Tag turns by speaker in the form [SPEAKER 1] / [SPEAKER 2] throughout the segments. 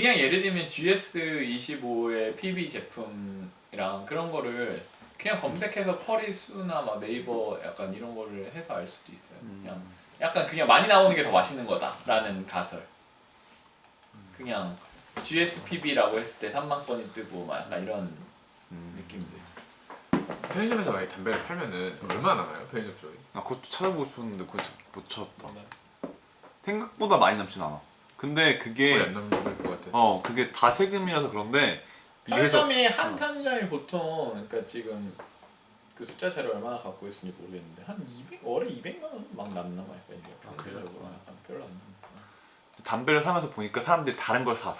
[SPEAKER 1] 그냥 예를 들면 GS25의 PB 제품이랑 그런 거를 그냥 검색해서 쿼리 수나 막 네이버 약간 이런 거를 해서 알 수도 있어요. 그냥 약간 그냥 많이 나오는 게 더 맛있는 거다라는 가설. 그냥 GSPB라고 했을 때 3만 건이 뜨고 막 약간 이런 느낌들.
[SPEAKER 2] 편의점에서 만약 담배를 팔면은 얼마나 나와요? 편의점 쪽이?
[SPEAKER 3] 나 그것도 찾아보고 싶었는데 그거 못 찾았다. 생각보다 많이 남진 않아. 근데
[SPEAKER 2] 거의
[SPEAKER 3] 그게
[SPEAKER 2] 안 남는 것 같아.
[SPEAKER 3] 그게 다 세금이라서 그런데 이게 해서
[SPEAKER 1] 편의점이 한 편의점이 보통 그러니까 지금 그 숫자 자료 얼마나 갖고 있는지 모르겠는데 한 200, 월에 200만 원 막 남나 봐요. 편의점으로 약간 별로 안 남아.
[SPEAKER 3] 담배를 사면서 보니까 사람들이 다른 걸 사.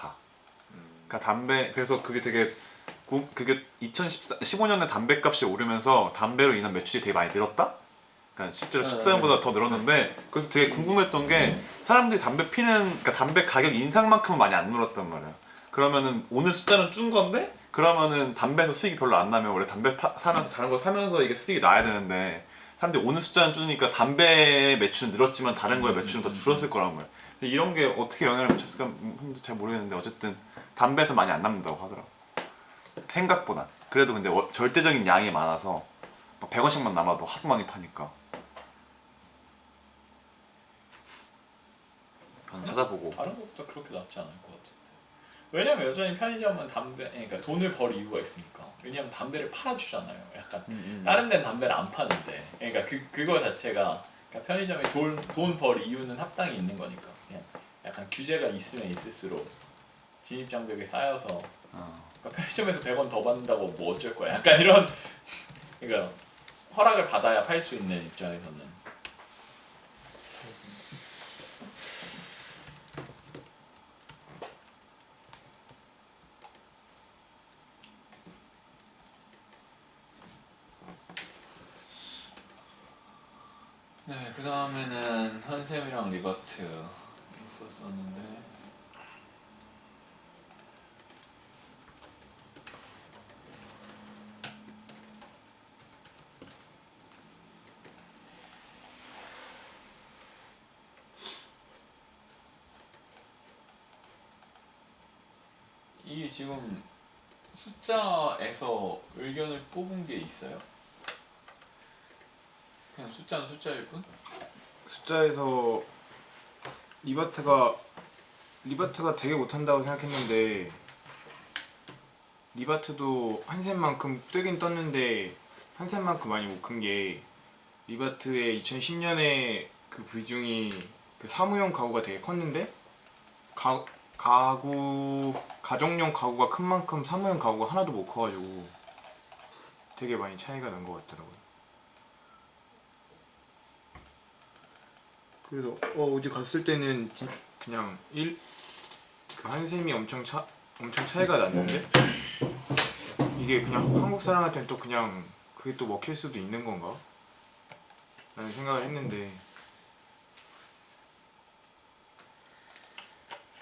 [SPEAKER 3] 그러니까 담배 그래서 그게 되게 그게 2015년에 담배값이 오르면서 담배로 인한 매출이 되게 많이 늘었다? 그러니까 실제로 14년보다 더 늘었는데 그래서 되게 궁금했던 게 사람들이 담배 피는 그러니까 담배 가격 인상만큼은 많이 안 늘었단 말이야. 그러면은 오늘 숫자는 준 건데 그러면은 담배에서 수익이 별로 안 나면 원래 담배 사면서 다른 거 사면서 이게 수익이 나야 되는데 사람들이 오늘 숫자는 줄으니까 담배 매출은 늘었지만 다른 거의 매출은 더 줄었을 거란 말이야. 그래서 이런 게 어떻게 영향을 미쳤을까 잘 모르겠는데 어쨌든 담배에서 많이 안 남는다고 하더라고. 생각보다. 그래도 근데 절대적인 양이 많아서 100원씩만 남아도 하도 많이 파니까. 찾아보고.
[SPEAKER 1] 다른 것보다 그렇게 낮지 않을 것 같은데. 왜냐면 여전히 편의점은 담배, 그러니까 돈을 벌 이유가 있으니까. 왜냐면 담배를 팔아주잖아요. 약간 다른 데는 담배를 안 파는데. 그러니까 그거 자체가 그러니까 편의점에 돈 벌 이유는 합당히 있는 거니까. 그냥 약간 규제가 있으면 있을수록 진입 장벽이 쌓여서. 그러니까 편의점에서 100원 더 받는다고 뭐 어쩔 거야. 약간 이런. 그러니까 허락을 받아야 팔 수 있는 입장에서는. 네, 그 다음에는 한샘이랑 리버트 있었었는데 이게 지금 숫자에서 의견을 뽑은 게 있어요? 그냥 숫자는 숫자일 뿐?
[SPEAKER 4] 숫자에서 리바트가 되게 못한다고 생각했는데 리바트도 한샘만큼 뜨긴 떴는데 한샘만큼 많이 못 큰 게 리바트의 2010년에 그 비중이 그 사무용 가구가 되게 컸는데 가정용 가구가 큰 만큼 사무용 가구가 하나도 못 커가지고 되게 많이 차이가 난 것 같더라고요. 그래서 어디 갔을 때는 그냥 그 한샘이 엄청 차이가 났는데 이게 그냥 한국 사람한테는 또 그냥 그게 또 먹힐 수도 있는 건가? 라는 생각을 했는데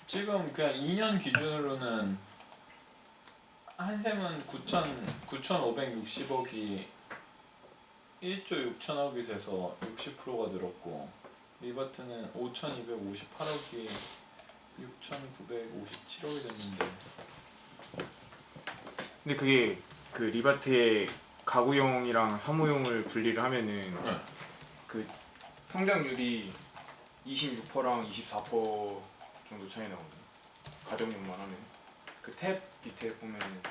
[SPEAKER 1] 지금 그냥 2년 기준으로는 한샘은 9,560억이 1조 6천억이 돼서 60%가 늘었고 리버트는 5,258억이 6,957억이 됐는데
[SPEAKER 4] 근데 그게 그 리바트의 가구용이랑 사무용을 분리를 하면은
[SPEAKER 1] 네.
[SPEAKER 4] 그 성장률이 26%랑 24% 정도 차이 나거든요. 가정용만 하면 그 탭 밑에 보면은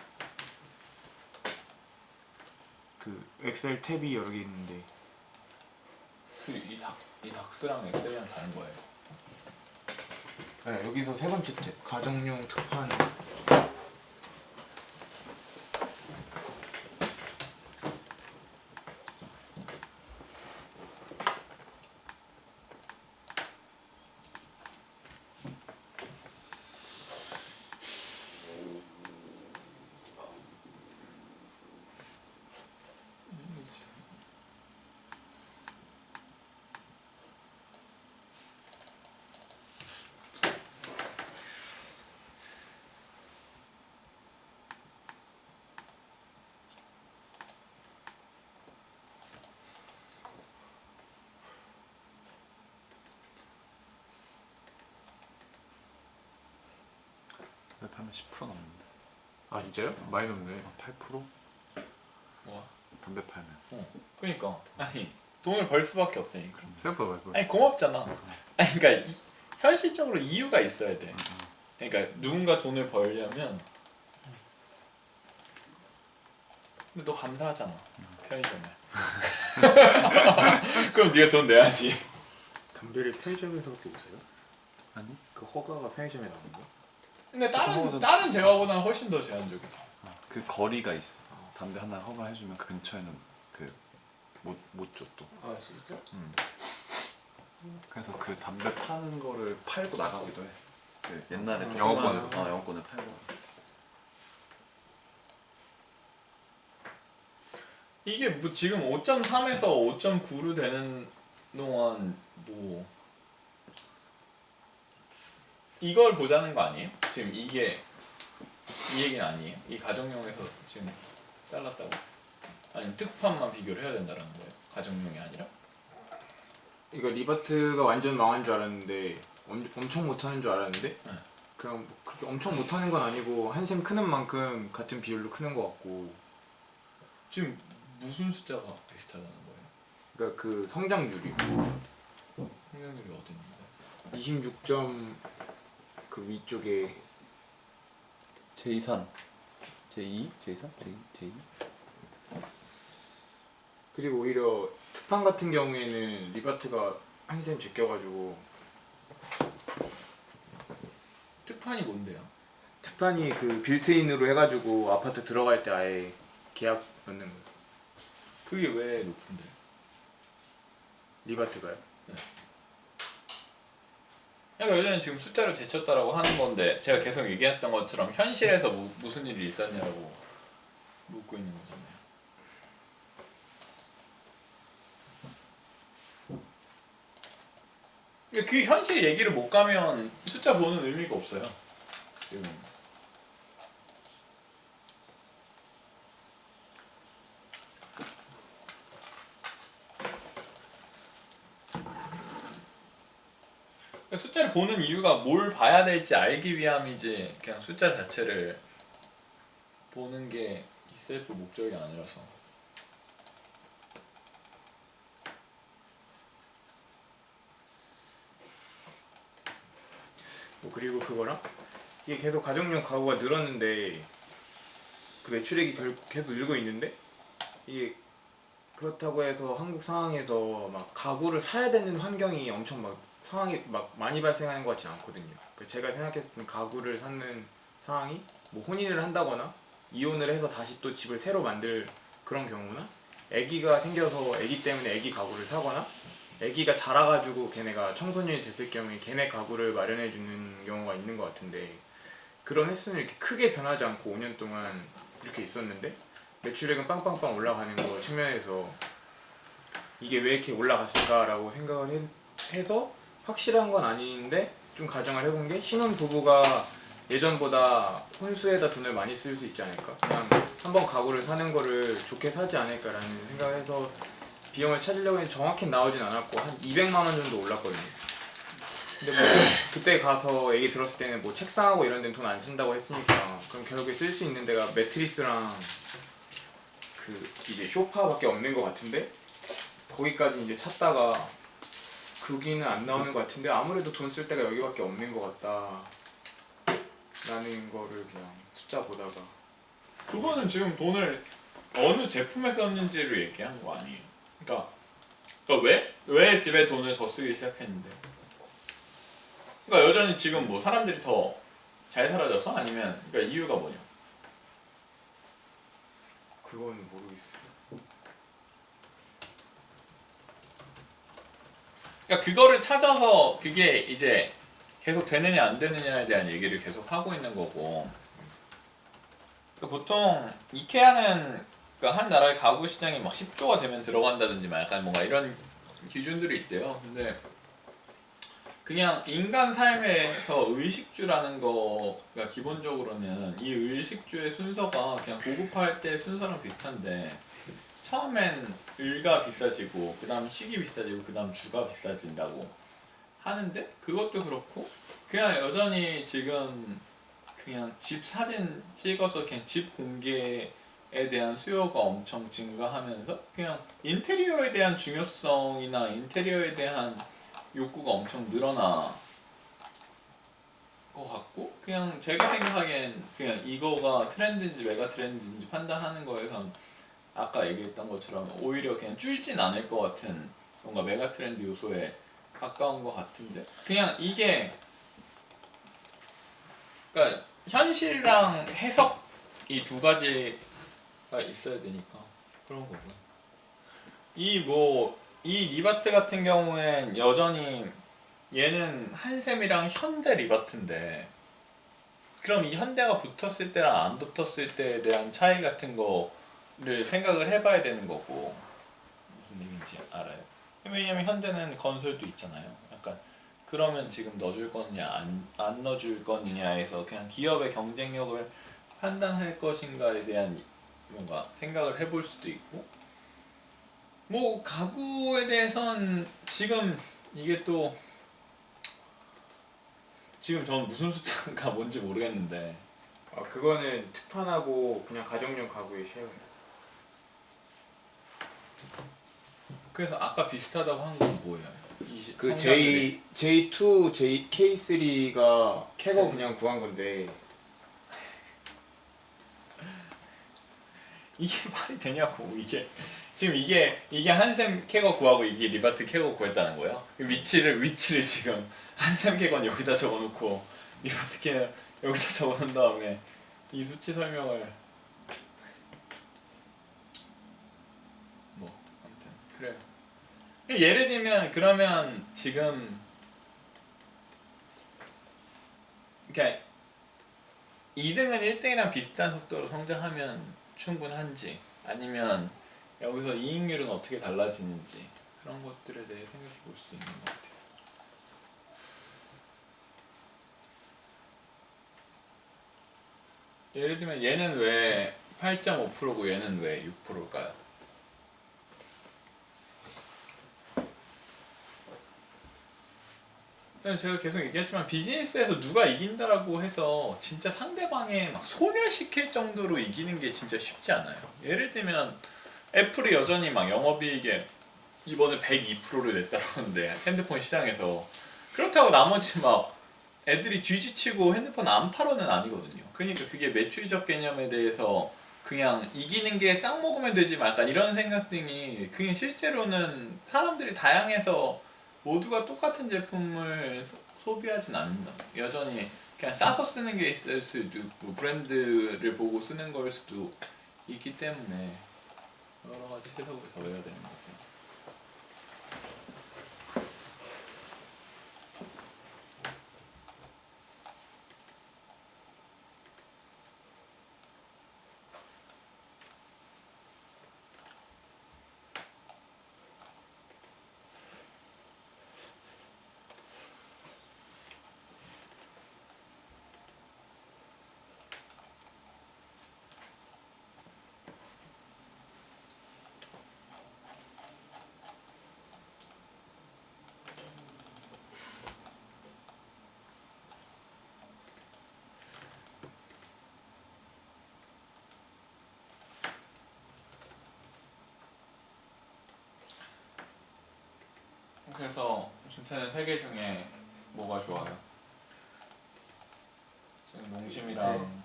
[SPEAKER 4] 그 엑셀 탭이 여러 개 있는데
[SPEAKER 1] 이 닥스랑 엑셀이랑 다른 거예요.
[SPEAKER 4] 네, 여기서 세 번째 탭 가정용 특판
[SPEAKER 3] 담배 팔면 10% 넘는데.
[SPEAKER 2] 아 진짜요? 많이 넘네.
[SPEAKER 3] 8%?
[SPEAKER 1] 뭐
[SPEAKER 3] 담배 팔면.
[SPEAKER 1] 그러니까 아니 돈을 벌 수밖에 없다니까.
[SPEAKER 2] 생각보다 많이 벌.
[SPEAKER 1] 아니 고맙잖아. 아니 그러니까 현실적으로 이유가 있어야 돼. 그러니까 누군가 돈을 벌려면 근데 너 감사하잖아 편의점에. 그럼 네가 돈 내야지.
[SPEAKER 4] 담배를 편의점에서밖에 못 사요?
[SPEAKER 3] 아니?
[SPEAKER 4] 그 허가가 편의점에 나오는 거야?
[SPEAKER 1] 근데
[SPEAKER 3] 먹어서
[SPEAKER 1] 다른 제과보다는 훨씬 더 제한적이죠.
[SPEAKER 3] 그 거리가 있어. 담배 하나 허가해주면 그 근처에는 그 못 줘 또.
[SPEAKER 4] 아 진짜?
[SPEAKER 3] 그래서 그 담배 파는 거를 팔고 나가기도 해. 그 옛날에
[SPEAKER 4] 아,
[SPEAKER 3] 조그만
[SPEAKER 2] 영업권.
[SPEAKER 3] 영업권을 팔고.
[SPEAKER 1] 이게 뭐 지금 5.3에서 5.9로 되는 동안 뭐 이걸 보자는 거 아니에요? 지금 이게 이 얘기는 아니에요? 이 가정용에서 지금 잘랐다고? 아니면 특판만 비교를 해야 된다는 거예요? 가정용이 아니라?
[SPEAKER 4] 이거 리바트가 완전 망한 줄 알았는데 엄청 못하는 줄 알았는데
[SPEAKER 1] 네.
[SPEAKER 4] 그냥 뭐 그렇게 엄청 못하는 건 아니고 한샘 크는 만큼 같은 비율로 크는 것 같고
[SPEAKER 1] 지금 무슨 숫자가 비슷하다는 거예요?
[SPEAKER 4] 그러니까 그 성장률이
[SPEAKER 1] 성장률이 어디 있는데?
[SPEAKER 4] 26점 그 위쪽에
[SPEAKER 5] 제3, 제2, 제3, 제2.
[SPEAKER 4] 그리고 오히려 특판 같은 경우에는 리바트가 한샘 제껴가지고
[SPEAKER 1] 특판이 뭔데요?
[SPEAKER 4] 특판이 그 빌트인으로 해가지고 아파트 들어갈 때 아예 계약 넣는 거예요.
[SPEAKER 1] 그게 왜 높은데?
[SPEAKER 4] 리바트가요?
[SPEAKER 1] 그러니까 예전에 지금 숫자를 제쳤다라고 하는 건데 제가 계속 얘기했던 것처럼 현실에서 무슨 일이 있었냐고 묻고 있는 거잖아요. 그러니까 그 현실 얘기를 못 가면 숫자 보는 의미가 없어요. 지금. 그러니까 숫자를 보는 이유가 뭘 봐야 될지 알기 위함이지 그냥 숫자 자체를 보는 게 셀프 목적이 아니라서.
[SPEAKER 4] 뭐 그리고 그거랑 이게 계속 가정용 가구가 늘었는데 그 매출액이 계속 늘고 있는데 이게 그렇다고 해서 한국 상황에서 막 가구를 사야 되는 환경이 엄청 막 상황이 막 많이 발생하는 것 같진 않거든요. 그 제가 생각했을 때 가구를 사는 상황이 뭐 혼인을 한다거나 이혼을 해서 다시 또 집을 새로 만들 그런 경우나 아기가 생겨서 아기 때문에 아기 가구를 사거나 아기가 자라가지고 걔네가 청소년이 됐을 경우에 걔네 가구를 마련해 주는 경우가 있는 것 같은데 그런 횟수는 이렇게 크게 변하지 않고 5년 동안 이렇게 있었는데 매출액은 빵빵빵 올라가는 거 측면에서 이게 왜 이렇게 올라갔을까라고 생각을 해서 확실한 건 아닌데 좀 가정을 해본 게 신혼부부가 예전보다 혼수에다 돈을 많이 쓸 수 있지 않을까? 그냥 한번 가구를 사는 거를 좋게 사지 않을까라는 생각을 해서 비용을 찾으려고 했는데 정확히 나오진 않았고 한 200만 원 정도 올랐거든요. 근데 뭐 그때 가서 얘기 들었을 때는 뭐 책상하고 이런 데는 돈 안 쓴다고 했으니까 그럼 결국에 쓸 수 있는 데가 매트리스랑 그 이제 소파밖에 없는 것 같은데 거기까지 이제 찾다가 거기는 안 나오는 것 같은데 아무래도 돈 쓸 데가 여기밖에 없는 것 같다 라는 거를 그냥 숫자 보다가
[SPEAKER 1] 그거는 지금 돈을 어느 제품에 썼는지를 얘기한 거 아니에요. 그러니까 왜 집에 돈을 더 쓰기 시작했는데? 그러니까 여전히 지금 뭐 사람들이 더 잘 살아져서 아니면 그러니까 이유가 뭐냐?
[SPEAKER 4] 그건 모르겠어요.
[SPEAKER 1] 그러니까 그거를 찾아서 그게 이제 계속 되느냐 안 되느냐에 대한 얘기를 계속 하고 있는 거고. 그러니까 보통 이케아는 그러니까 한 나라의 가구 시장이 막 10조가 되면 들어간다든지 막 약간 뭔가 이런 기준들이 있대요. 근데 그냥 인간 삶에서 의식주라는 거가 기본적으로는 이 의식주의 순서가 그냥 고급화할 때 순서랑 비슷한데 처음엔 을가 비싸지고 그 다음 식이 비싸지고 그 다음 주가 비싸진다고 하는데 그것도 그렇고 그냥 여전히 지금 그냥 집 사진 찍어서 그냥 집 공개에 대한 수요가 엄청 증가하면서 그냥 인테리어에 대한 중요성이나 인테리어에 대한 욕구가 엄청 늘어나 것 같고 그냥 제가 생각하기엔 그냥 이거가 트렌드인지 메가 트렌드인지 판단하는 거에선 아까 얘기했던 것처럼 오히려 그냥 줄진 않을 것 같은 뭔가 메가 트렌드 요소에 가까운 것 같은데 그냥 이게 그러니까 현실이랑 해석 이 두 가지가 있어야 되니까 그런 거고 이 리바트 같은 경우엔 여전히 얘는 한샘이랑 현대 리바트인데 그럼 이 현대가 붙었을 때랑 안 붙었을 때에 대한 차이 같은 거를 생각을 해봐야 되는 거고 무슨 얘기인지 알아요? 왜냐면 현대는 건설도 있잖아요. 약간 그러면 지금 넣어줄 거냐 안 넣어줄 거냐에서 그냥 기업의 경쟁력을 판단할 것인가에 대한 뭔가 생각을 해볼 수도 있고 뭐 가구에 대해선 지금 이게 또 지금 전 무슨 숫자가 뭔지 모르겠는데
[SPEAKER 4] 그거는 특판하고 그냥 가정용 가구의 쉐어예요.
[SPEAKER 1] 그래서 아까 비슷하다고 한 건 뭐예요?
[SPEAKER 4] 그
[SPEAKER 1] 성장률이?
[SPEAKER 4] J2, K3가 캐거 그냥 구한 건데
[SPEAKER 1] 이게 말이 되냐고 이게 지금 이게 한샘 캐거 구하고 이게 리바트 캐거 구했다는 거예요? 위치를 지금 한샘 캐거는 여기다 적어놓고 리바트 캐거 여기다 적어놓은 다음에 이 수치 설명을 뭐 아무튼 그래요. 예를 들면 그러면 지금 그러니까 2등은 1등이랑 비슷한 속도로 성장하면 충분한지 아니면 여기서 이익률은 어떻게 달라지는지 그런 것들에 대해 생각해 볼 수 있는 것 같아요. 예를 들면 얘는 왜 8.5%고 얘는 왜 6%일까요? 제가 계속 얘기했지만 비즈니스에서 누가 이긴다라고 해서 진짜 상대방에 막 소멸시킬 정도로 이기는 게 진짜 쉽지 않아요. 예를 들면 애플이 여전히 막 영업이익에 이번에 102%를 냈다는데 핸드폰 시장에서 그렇다고 나머지 막 애들이 쥐지치고 핸드폰 안 팔아는 아니거든요. 그러니까 그게 매출적 개념에 대해서 그냥 이기는 게 싹 먹으면 되지 막 약간 이런 생각들이 그냥 실제로는 사람들이 다양해서 모두가 똑같은 제품을 소비하진 않는다. 여전히 그냥 싸서 쓰는 게 있을 수도 있고 브랜드를 보고 쓰는 걸 수도 있기 때문에 여러 가지 해석을 더 해야 되는 것 같아요. 그래서 준태는 세 개 중에 뭐가 좋아요? 지금 농심이랑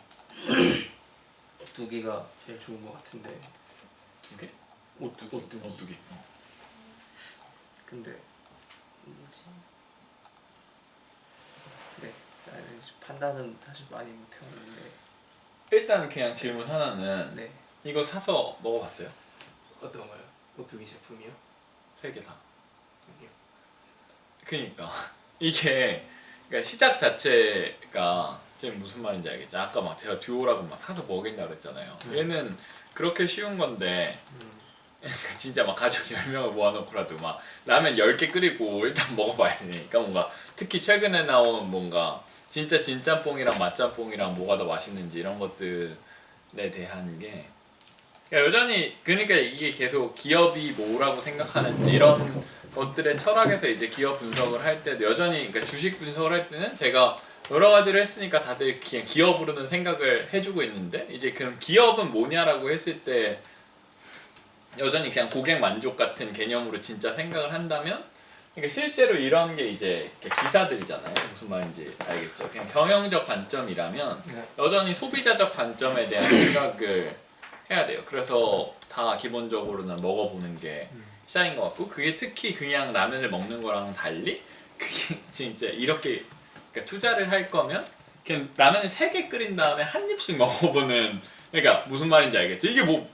[SPEAKER 5] 두 개가 제일 좋은 것 같은데.
[SPEAKER 1] 두 개?
[SPEAKER 5] 오뚜기.
[SPEAKER 1] 오뚜기.
[SPEAKER 5] 근데 뭐지? 네, 나는 판단은 사실 많이 못 해봤는데.
[SPEAKER 1] 일단 그냥 질문 하나는
[SPEAKER 5] 네,
[SPEAKER 1] 이거 사서 먹어봤어요?
[SPEAKER 5] 어떤 거요? 오뚜기 제품이요?
[SPEAKER 1] 세 개 다.
[SPEAKER 5] 여기요.
[SPEAKER 1] 그니까 이게 그러니까 시작 자체가 지금 무슨 말인지 알겠죠? 아까 막 제가 듀오라고 막 사서 먹인다 그랬잖아요. 얘는 그렇게 쉬운 건데 그러니까 진짜 막 가족 10명을 모아놓고라도 막 라면 10개 끓이고 일단 먹어봐야 되니까 뭔가 특히 최근에 나온 뭔가 진짜 진짬뽕이랑 맛짬뽕이랑 뭐가 더 맛있는지 이런 것들에 대한 게 그러니까 여전히 그러니까 이게 계속 기업이 뭐라고 생각하는지 이런 것들의 철학에서 이제 기업 분석을 할 때도 여전히 그러니까 주식 분석을 할 때는 제가 여러 가지를 했으니까 다들 그냥 기업으로는 생각을 해주고 있는데 이제 그럼 기업은 뭐냐라고 했을 때 여전히 그냥 고객 만족 같은 개념으로 진짜 생각을 한다면 그러니까 실제로 이런 게 이제 기사들이잖아요. 무슨 말인지 알겠죠? 그냥 경영적 관점이라면
[SPEAKER 5] 네.
[SPEAKER 1] 여전히 소비자적 관점에 대한 생각을 해야 돼요. 그래서 다 기본적으로는 먹어보는 게 시작인 것 같고 그게 특히 그냥 라면을 먹는 거랑은 달리 그게 진짜 이렇게 그러니까 투자를 할 거면 그냥 라면을 3개 끓인 다음에 한 입씩 먹어보는 그러니까 무슨 말인지 알겠죠? 이게 뭐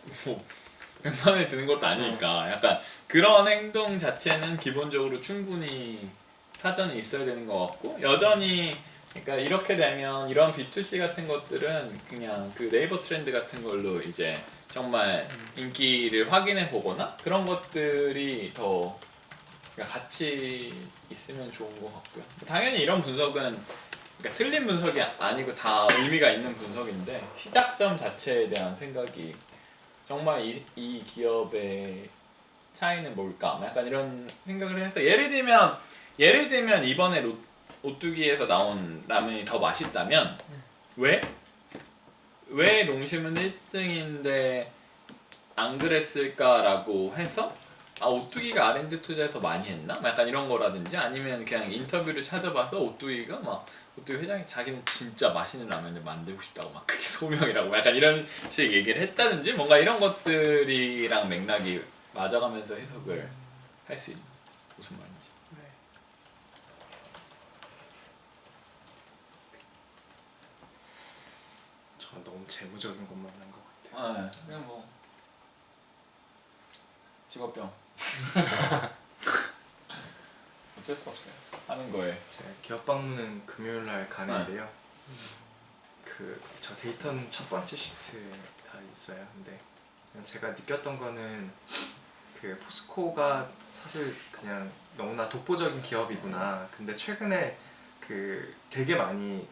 [SPEAKER 1] 100만 원이 드는 것도 아니니까 약간 그런 행동 자체는 기본적으로 충분히 사전에 있어야 되는 것 같고 여전히 그러니까 이렇게 되면 이런 B2C 같은 것들은 그냥 그 네이버 트렌드 같은 걸로 이제 정말 인기를 확인해 보거나 그런 것들이 더 그러니까 같이 있으면 좋은 것 같고요. 당연히 이런 분석은 그러니까 틀린 분석이 아니고 다 의미가 있는 분석인데 시작점 자체에 대한 생각이 정말 이 기업의 차이는 뭘까? 약간 이런 생각을 해서 예를 들면 이번에 오뚜기에서 나온 라면이 더 맛있다면 왜 농심은 1등인데 안 그랬을까라고 해서 오뚜기가 R&D 투자를 더 많이 했나? 약간 이런 거라든지 아니면 그냥 인터뷰를 찾아봐서 오뚜기가 오뚜기 회장이 자기는 진짜 맛있는 라면을 만들고 싶다고 막 그게 소명이라고 약간 이런 식 얘기를 했다든지 뭔가 이런 것들이랑 맥락이 맞아가면서 해석을 할 수 있는 무슨 말인지.
[SPEAKER 4] 저 너무 재무적인 것만 한 것 같아요.
[SPEAKER 1] 네, 그냥 뭐 직업병. 어쩔 수 없어요. 하는 거에.
[SPEAKER 4] 제가 기업 방문은 금요일 날 가는데요. 저 데이터는 첫 번째 시트에 다 있어요. 근데 그냥 제가 느꼈던 거는 포스코가 사실 그냥 너무나 독보적인 기업이구나. 근데 최근에 되게 많이